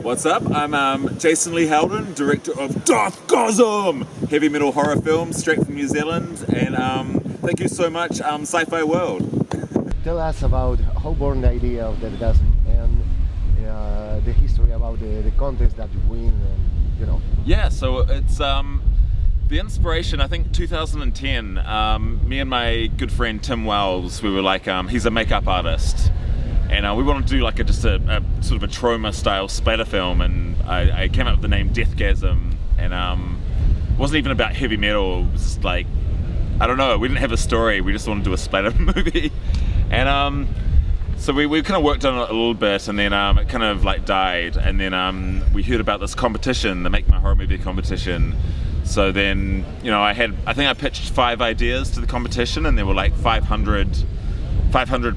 What's up? I'm Jason Lee Howden, director of Darth Gosm, heavy metal horror films straight from New Zealand, and thank you so much, Scifiworld. Tell us about how born the idea of Darth Gosm and the history about the contest that you win, and you know. Yeah, so it's the inspiration. I think 2010. Me and my good friend Tim Wells, we were like, he's a makeup artist. And we wanted to do like just a sort of a trauma style splatter film, and I came up with the name Deathgasm, and it wasn't even about heavy metal. It was just like, I don't know, we didn't have a story, we just wanted to do a splatter movie. And so we kind of worked on it a little bit, and then it kind of like died, and then we heard about this competition, the Make My Horror Movie competition. So then, you know, I think I pitched 5 ideas to the competition, and there were like 500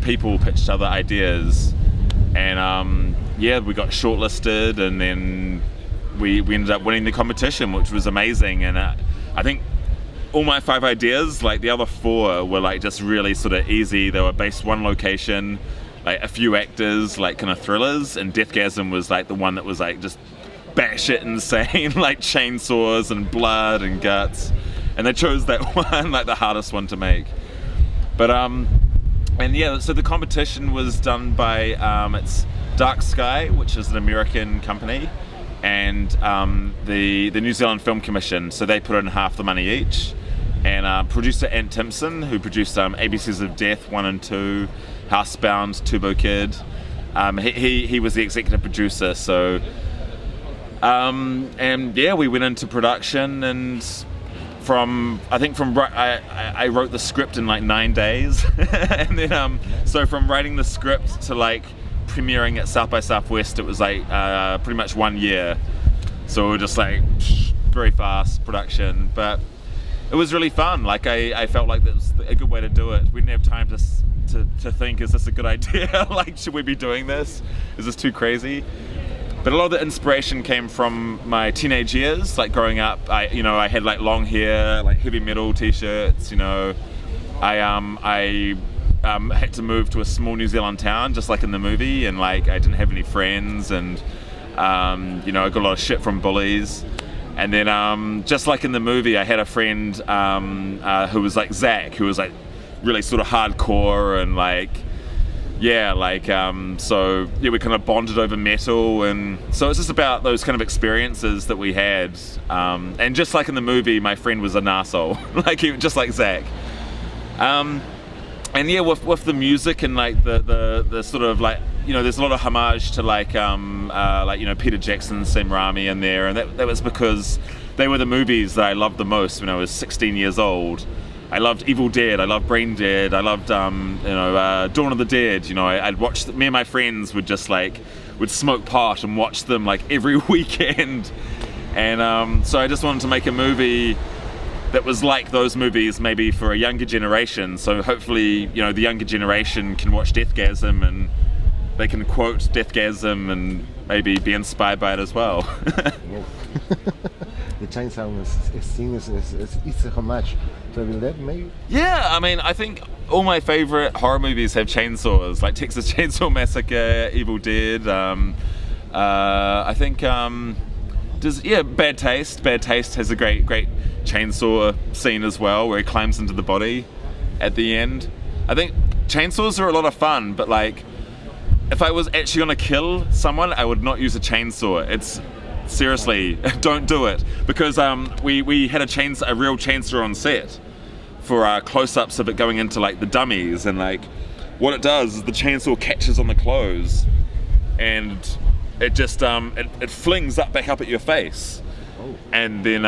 people pitched other ideas, and yeah, we got shortlisted, and then we ended up winning the competition, which was amazing. And I think all my 5 ideas, like the other 4 were like just really sort of easy. They were based one location, like a few actors, like kind of thrillers, and Deathgasm was like the one that was like just batshit insane, like chainsaws and blood and guts, and they chose that one, like the hardest one to make. But and yeah, so the competition was done by it's Dark Sky, which is an American company, and the New Zealand Film Commission. So they put in half the money each, and producer Ant Timpson, who produced ABCs of Death 1 and 2, Housebound, Turbo Kid, he was the executive producer. So and yeah, we went into production, and I wrote the script in like 9 days, and then so from writing the script to like premiering at South by Southwest, it was like pretty much 1 year. So we were just like very fast production, but it was really fun. Like I felt like that was a good way to do it. We didn't have time to think, is this a good idea? Like, should we be doing this? Is this too crazy? But a lot of the inspiration came from my teenage years, like growing up. I had like long hair, like heavy metal t-shirts. You know, I had to move to a small New Zealand town, just like in the movie, and like I didn't have any friends, and I got a lot of shit from bullies. And then just like in the movie, I had a friend who was like Zach, who was like really sort of hardcore, and like. Yeah, like, so yeah, we kind of bonded over metal, and so it's just about those kind of experiences that we had. And just like in the movie, my friend was an arsehole, like just like Zach. And yeah, with the music and like the sort of like, there's a lot of homage to like Peter Jackson's Sam Raimi in there, and that was because they were the movies that I loved the most when I was 16 years old. I loved Evil Dead, I loved Brain Dead, I loved Dawn of the Dead. I'd watch me and my friends would smoke pot and watch them like every weekend. And so I just wanted to make a movie that was like those movies, maybe for a younger generation. So hopefully, the younger generation can watch Deathgasm and they can quote Deathgasm and maybe be inspired by it as well. The chainsaw is a homage to Evil Dead, maybe? Yeah, I mean, I think all my favorite horror movies have chainsaws, like Texas Chainsaw Massacre, Evil Dead. I think Bad Taste. Bad Taste has a great chainsaw scene as well, where he climbs into the body at the end. I think chainsaws are a lot of fun, but like, if I was actually gonna kill someone, I would not use a chainsaw. Seriously, don't do it, because we had a real chainsaw on set for close-ups of it going into like the dummies, and like what it does is the chainsaw catches on the clothes, and it just it flings back up at your face. And then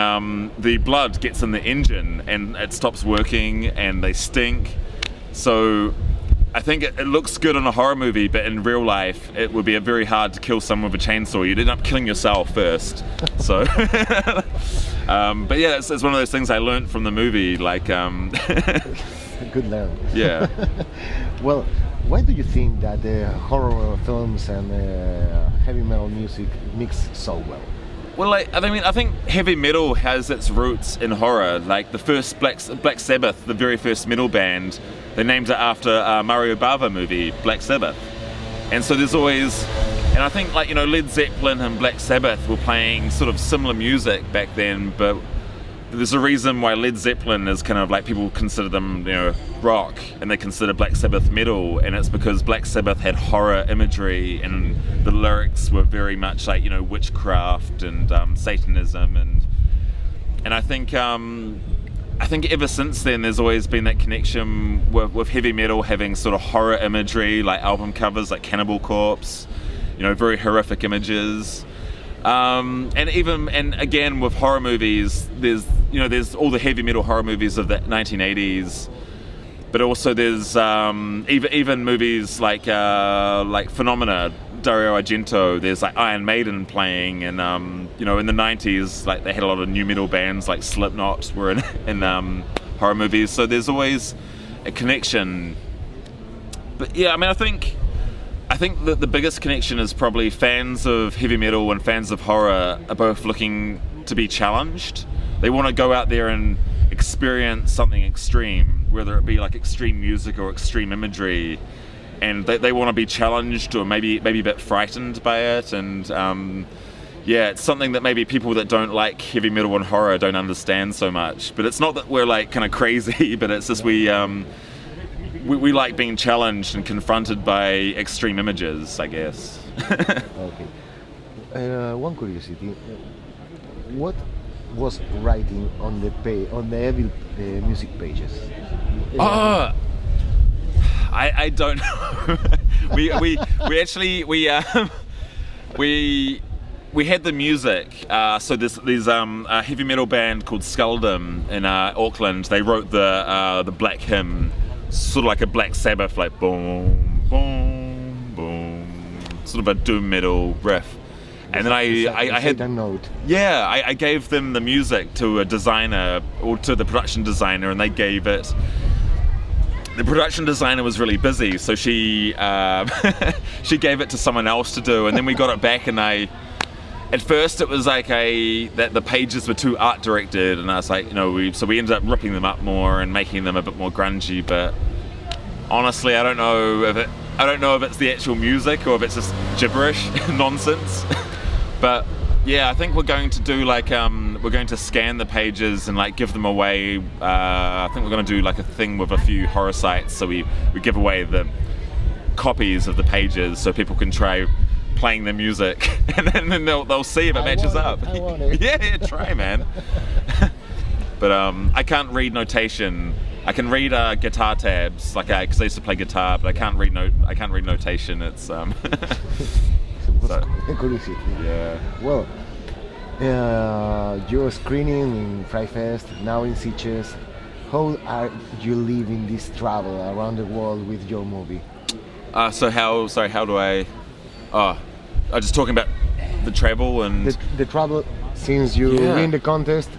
the blood gets in the engine and it stops working, and they stink. So I think it looks good in a horror movie, but in real life it would be very hard to kill someone with a chainsaw. You'd end up killing yourself first. So but yeah, it's one of those things I learned from the movie, like good learn. Yeah. Well, why do you think that the horror films and heavy metal music mix so well? Well, I think heavy metal has its roots in horror. Like the first Black Sabbath, the very first metal band, they named it after a Mario Bava movie, Black Sabbath. And so there's always And I think, like, you know, Led Zeppelin and Black Sabbath were playing sort of similar music back then, but there's a reason why Led Zeppelin is kind of like, people consider them, you know, rock, and they consider Black Sabbath metal, and it's because Black Sabbath had horror imagery, and the lyrics were very much like, you know, witchcraft and Satanism, and I think ever since then there's always been that connection with heavy metal having sort of horror imagery, like album covers like Cannibal Corpse, you know, very horrific images. And again with horror movies, there's all the heavy metal horror movies of the 1980s, but also there's even movies like Phenomena, Dario Argento. There's like Iron Maiden playing, and you know, in the 90s, like they had a lot of new metal bands like Slipknot were in horror movies. So there's always a connection. But yeah, I mean, I think that the biggest connection is probably fans of heavy metal and fans of horror are both looking to be challenged. They want to go out there and experience something extreme, whether it be like extreme music or extreme imagery, and they want to be challenged or maybe a bit frightened by it. And yeah, it's something that maybe people that don't like heavy metal and horror don't understand so much. But it's not that we're like kind of crazy, but it's just we like being challenged and confronted by extreme images, I guess. Okay. One curiosity: what was writing on the evil music pages? I don't know. we had the music. So there's a heavy metal band called Sculdom in Auckland. They wrote the Black Hymn, sort of like a Black Sabbath, like boom, boom, boom, sort of a doom metal riff. And then I had a note. Yeah, I gave them the music to a designer, or to the production designer, and they gave it. The production designer was really busy, so she she gave it to someone else to do, and then we got it back, and at first it was like that the pages were too art directed, and I was like, you know, we ended up ripping them up more and making them a bit more grungy. But honestly, I don't know if it's the actual music or if it's just gibberish nonsense. But yeah, I think we're going to do like we're going to scan the pages and like give them away. I think we're going to do like a thing with a few horror sites, so we give away the copies of the pages so people can try playing the music, and then they'll see if it matches up. I want it. Yeah, try, man. But I can't read notation. I can read guitar tabs, like because I used to play guitar, but I can't read notation. It's so, curiosity. Yeah. Well, you're screening in Fright Fest, now in Sitges. How are you living this travel around the world with your movie? How do I? I'm just talking about the travel and the travel since you win the contest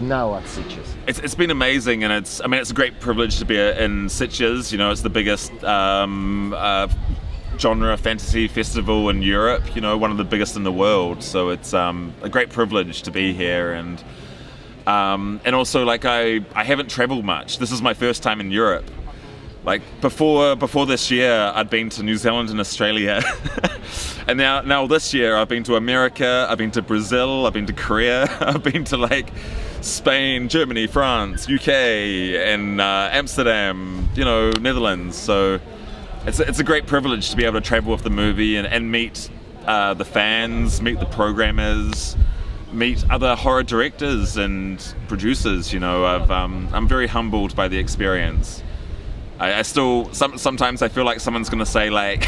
now at Sitges. It's been amazing, and it's a great privilege to be in Sitges. You know, it's the biggest genre fantasy festival in Europe. You know, one of the biggest in the world. So it's a great privilege to be here, and also like I haven't traveled much. This is my first time in Europe. Like before this year, I'd been to New Zealand and Australia, and now this year I've been to America, I've been to Brazil, I've been to Korea, I've been to like Spain, Germany, France, UK, and Amsterdam, you know, Netherlands. So it's a great privilege to be able to travel with the movie and meet the fans, meet the programmers, meet other horror directors and producers. You know, I'm very humbled by the experience. I still sometimes I feel like someone's gonna say like,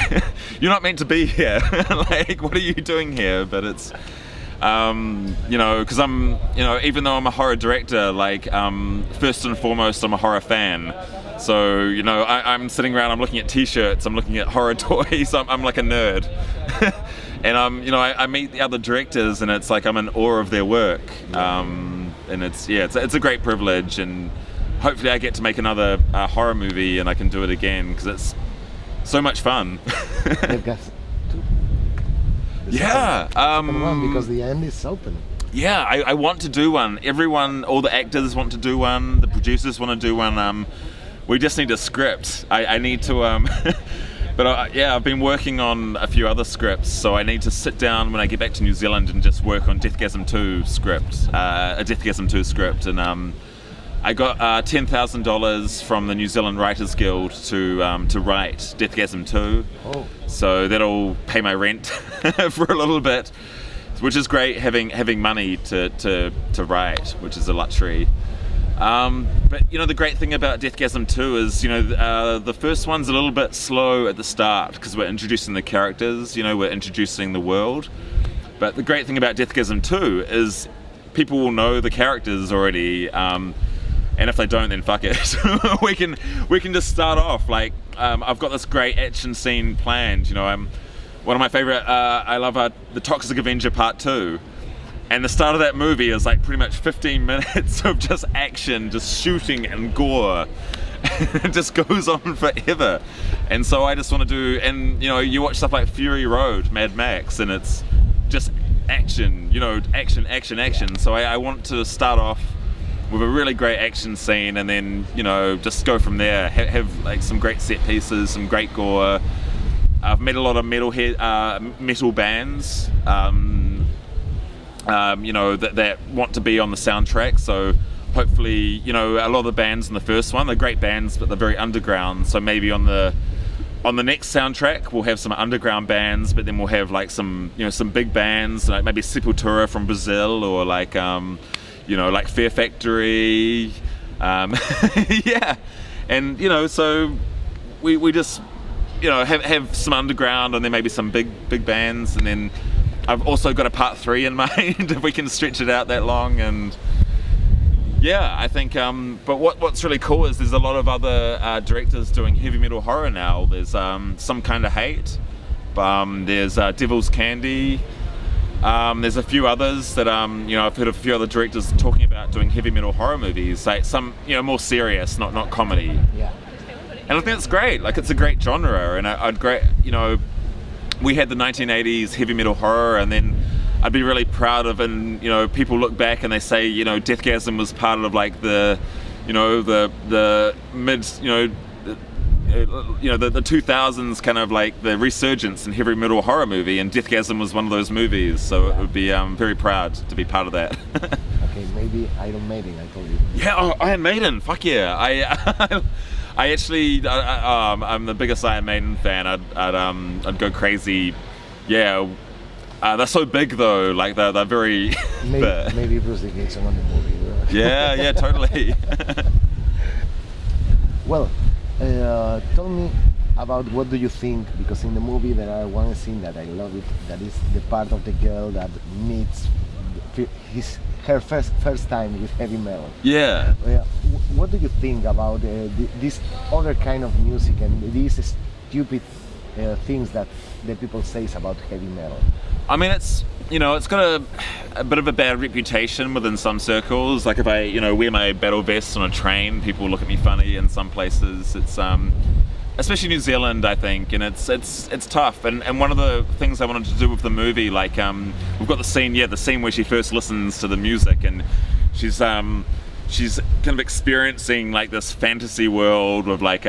"You're not meant to be here." Like, what are you doing here? But it's, you know, because I'm, you know, even though I'm a horror director, like, first and foremost, I'm a horror fan. So, you know, I'm sitting around, I'm looking at T-shirts, I'm looking at horror toys. I'm like a nerd, and you know, I meet the other directors, and it's like I'm in awe of their work, and it's a great privilege. And hopefully I get to make another horror movie and I can do it again, because it's so much fun. Yeah. One, because the end is open. Yeah, I want to do one. All the actors want to do one. The producers want to do one. We just need a script. I need to But yeah, I've been working on a few other scripts, so I need to sit down when I get back to New Zealand and just work on Deathgasm 2 script, a Deathgasm 2 script, and I got $10,000 from the New Zealand Writers Guild to write Deathgasm 2. Oh. So that'll pay my rent for a little bit, which is great, having money to write, which is a luxury. But you know, the great thing about Deathgasm 2 is, you know, the first one's a little bit slow at the start because we're introducing the characters, you know, we're introducing the world. But the great thing about Deathgasm 2 is people will know the characters already, and if they don't, then fuck it. we can just start off like, I've got this great action scene planned, you know. One of my favorite, I love the Toxic Avenger Part 2. And the start of that movie is like pretty much 15 minutes of just action, just shooting and gore. It just goes on forever. And so I just want to do, and you know, you watch stuff like Fury Road, Mad Max, and it's just action, you know, action. So I want to start off with a really great action scene and then, you know, just go from there. Have like some great set pieces, some great gore. I've met a lot of metal bands. You know, that want to be on the soundtrack, so hopefully, you know, a lot of the bands in the first one, they're great bands, but they're very underground, so maybe on the next soundtrack we'll have some underground bands, but then we'll have like some, you know, some big bands, like maybe Sepultura from Brazil, or like you know, like Fear Factory, yeah, and you know, so we just, you know, have some underground and then maybe some big bands, and then I've also got a part 3 in mind if we can stretch it out that long. And yeah, I think, but what's really cool is there's a lot of other directors doing heavy metal horror now. There's Some Kind of Hate, there's Devil's Candy, there's a few others that, you know, I've heard of a few other directors talking about doing heavy metal horror movies, like some, you know, more serious, not comedy. Yeah. And I think it's great, like it's a great genre, and I'd great, you know, we had the 1980s heavy metal horror, and then I'd be really proud of, and you know, people look back and they say, you know, Deathgasm was part of like the, you know, the mid, you know, the 2000s kind of like the resurgence in heavy metal horror movie, and Deathgasm was one of those movies, so it would be very proud to be part of that. Okay, maybe Iron Maiden, I told you. Yeah, oh, Iron Maiden, fuck yeah. I actually, I'm the biggest Iron Maiden fan. I'd go crazy. Yeah, they're so big though. Like they're very. Maybe Bruce Dickinson on the movie. Yeah, totally. Well, tell me about what do you think, because in the movie there are one scene that I love it. That is the part of the girl that meets her first time with heavy metal. Yeah. What do you think about this other kind of music and these stupid things that the people says about heavy metal? I mean, it's, you know, it's got a bit of a bad reputation within some circles. Like if I, you know, wear my battle vest on a train, people look at me funny in some places. It's especially New Zealand, I think, and it's tough. And one of the things I wanted to do with the movie, like we've got the scene where she first listens to the music, and she's kind of experiencing like this fantasy world with like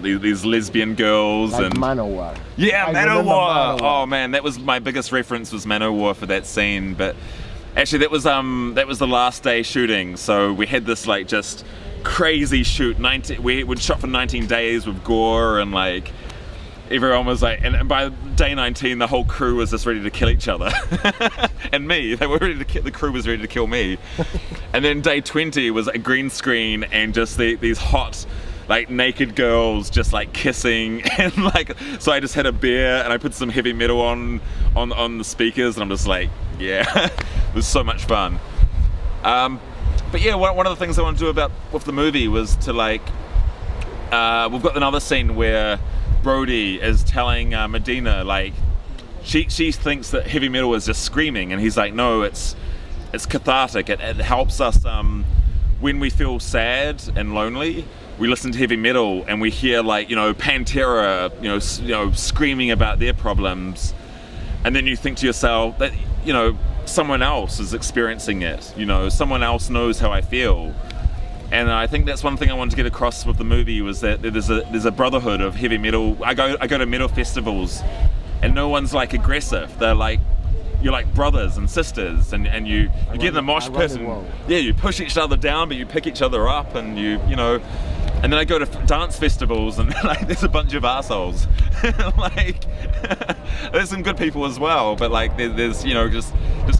these lesbian girls, like and Manowar. Yeah, I Manowar. Manowar. Oh man, that was my biggest reference, was Manowar for that scene. But actually, that was the last day shooting, so we had this like just crazy shoot. We'd shot for 19 days with gore, and like everyone was like, and by day 19 the whole crew was just ready to kill each other. And me, they were ready to kill, the crew was ready to kill me. And then day 20 was a green screen and just these hot like naked girls just like kissing, and like, so I just had a beer and I put some heavy metal on the speakers, and I'm just like, yeah. It was so much fun. But yeah, one of the things I want to do with the movie was to like, we've got another scene where Brody is telling Medina, like, she thinks that heavy metal is just screaming, and he's like, no, it's cathartic. It helps us when we feel sad and lonely. We listen to heavy metal and we hear like, you know, Pantera, you know, screaming about their problems, and then you think to yourself that, you know, someone else is experiencing it, you know, someone else knows how I feel. And I think that's one thing I wanted to get across with the movie was that there's a brotherhood of heavy metal. I go to metal festivals, and no one's like aggressive. They're like, you're like brothers and sisters, and you get in the mosh pit, and you push each other down, but you pick each other up, and you know. And then I go to dance festivals, and like there's a bunch of assholes. Like there's some good people as well, but like there's you know just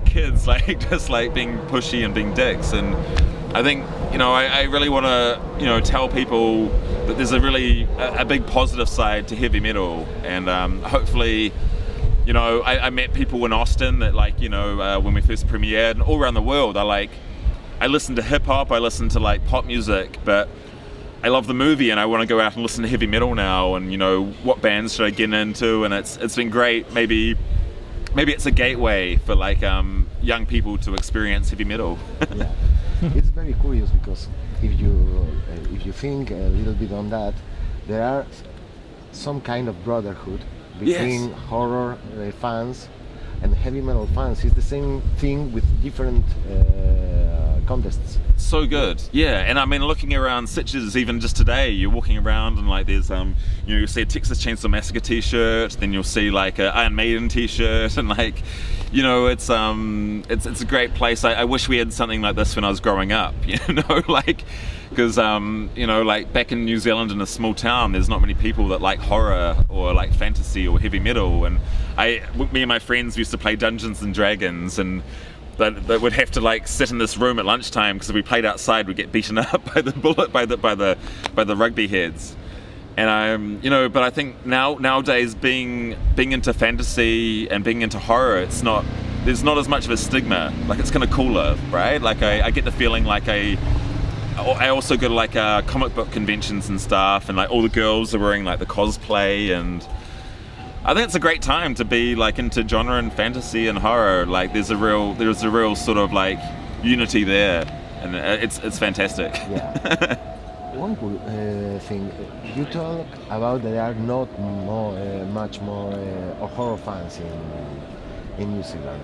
kids just being pushy and being dicks. And I think I really want to tell people that there's a big positive side to heavy metal, and hopefully. I met people in Austin that when we first premiered, and all around the world. I listen to hip hop, I listen to like pop music, but I love the movie and I want to go out and listen to heavy metal now. And what bands should I get into? And it's been great. Maybe it's a gateway for young people to experience heavy metal. Yeah, it's very curious because if you think a little bit on that, there are some kind of brotherhood between horror fans and heavy metal fans. It's the same thing with different contests. So good, yeah. And I mean, looking around Sitges, even just today, you're walking around and there's you'll see a Texas Chainsaw Massacre t-shirt, then you'll see like a Iron Maiden t-shirt, and it's a great place. I wish we had something like this when I was growing up, because back in New Zealand in a small town, there's not many people that like horror or like fantasy or heavy metal. And me and my friends used to play Dungeons and Dragons, and that would have to sit in this room at lunchtime because if we played outside, we'd get beaten up by the bullet by the rugby heads. And but I think nowadays being into fantasy and being into horror, there's not as much of a stigma. It's kind of cooler, right? I get the feeling I also go to comic book conventions and stuff, and all the girls are wearing the cosplay, and I think it's a great time to be into genre and fantasy and horror. There's a real sort of unity there, and it's fantastic. Yeah. One cool thing, you talk about there are not much more horror fans in New Zealand,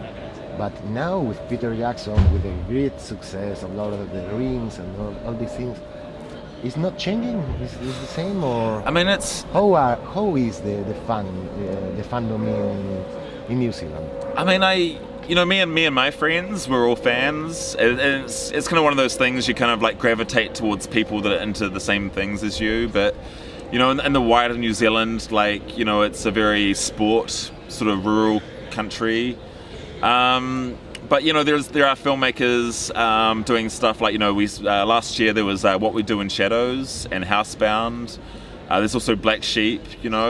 but now with Peter Jackson, with the great success of Lord of the Rings and all these things, it's not changing. Is the same, or I mean, it's how is the fandom in New Zealand? I mean, me and my friends, we're all fans, and it's kind of one of those things you kind of gravitate towards people that are into the same things as you. But in the wider New Zealand, it's a very sport sort of rural country. But there are filmmakers doing stuff we last year there was What We Do in Shadows and Housebound. There's also Black Sheep.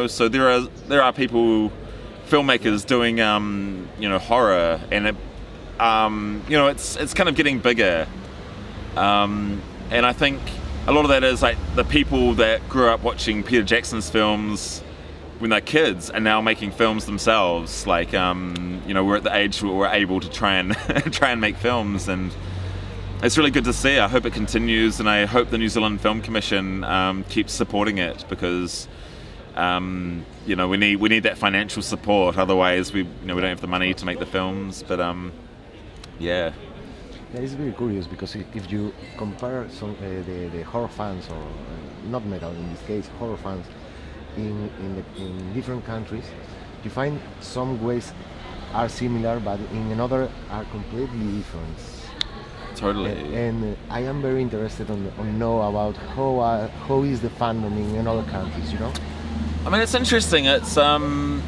So there are people, filmmakers doing horror, and it's kind of getting bigger. And I think a lot of that is the people that grew up watching Peter Jackson's films when they're kids and now making films themselves. We're at the age where we're able to try and make films, and it's really good to see. I hope it continues, and I hope the New Zealand Film Commission keeps supporting it, because we need that financial support. Otherwise, we don't have the money to make the films. But yeah. Yeah, it's very curious because if you compare the horror fans, or not metal in this case, horror fans in different countries, you find some ways are similar, but in another are completely different. Totally. And I am very interested on know about how is the fandom in other countries. I mean, it's interesting. It's and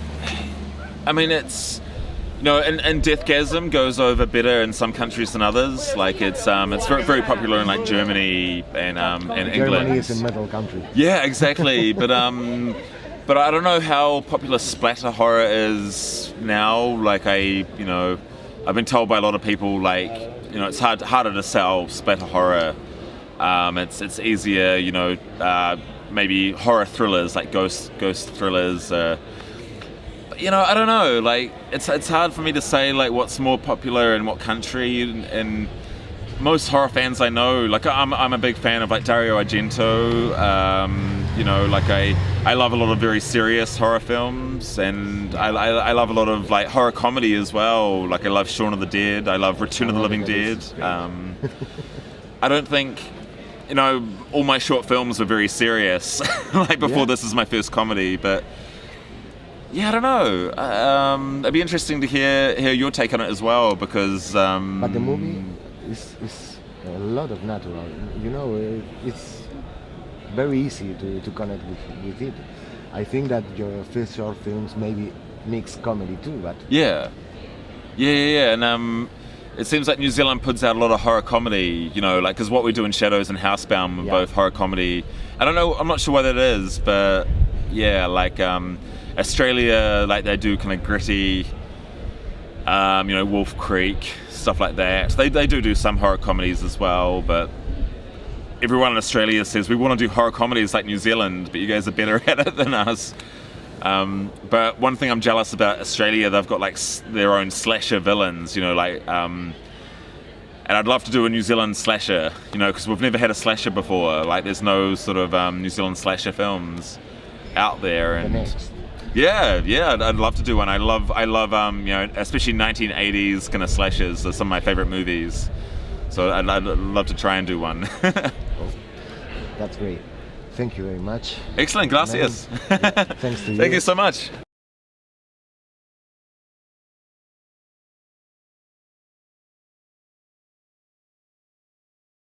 Deathgasm goes over better in some countries than others. It's very, very popular in Germany and England. Germany is a metal country. Yeah, exactly. But I don't know how popular splatter horror is now. I've been told by a lot of people it's harder to sell splatter horror. It's easier, maybe horror thrillers like ghost thrillers. I don't know. It's hard for me to say what's more popular in what country. And most horror fans I know, I'm a big fan of Dario Argento. I love a lot of very serious horror films, and I love a lot of horror comedy as well. I love Shaun of the Dead. I love Return of the Living Dead. I don't think you know, all my short films were very serious. Like before, Yeah. this is my first comedy, but yeah, I don't know. It'd be interesting to hear your take on it as well, because But the movie is a lot of natural. You know, it's very easy to connect with it. I think that your first short films maybe mix comedy too, but yeah, and it seems like New Zealand puts out a lot of horror comedy, you know, like, because What We Do in Shadows and Housebound were Yeah. both horror comedy. I don't know, I'm not sure why that is, but yeah, like Australia, like they do kind of gritty, you know, Wolf Creek, stuff like that. They do some horror comedies as well, but everyone in Australia says we want to do horror comedies like New Zealand, but you guys are better at it than us. But one thing I'm jealous about Australia, they've got like their own slasher villains, you know, like, and I'd love to do a New Zealand slasher, you know, because we've never had a slasher before. Like, there's no sort of New Zealand slasher films out there, the and next. yeah, I'd love to do one. I love, you know, especially 1980s kind of slashers. They're some of my favorite movies, so I'd love to try and do one. Oh, that's great. Thank you very much. Excellent, gracias. Thanks to you. Thank you so much.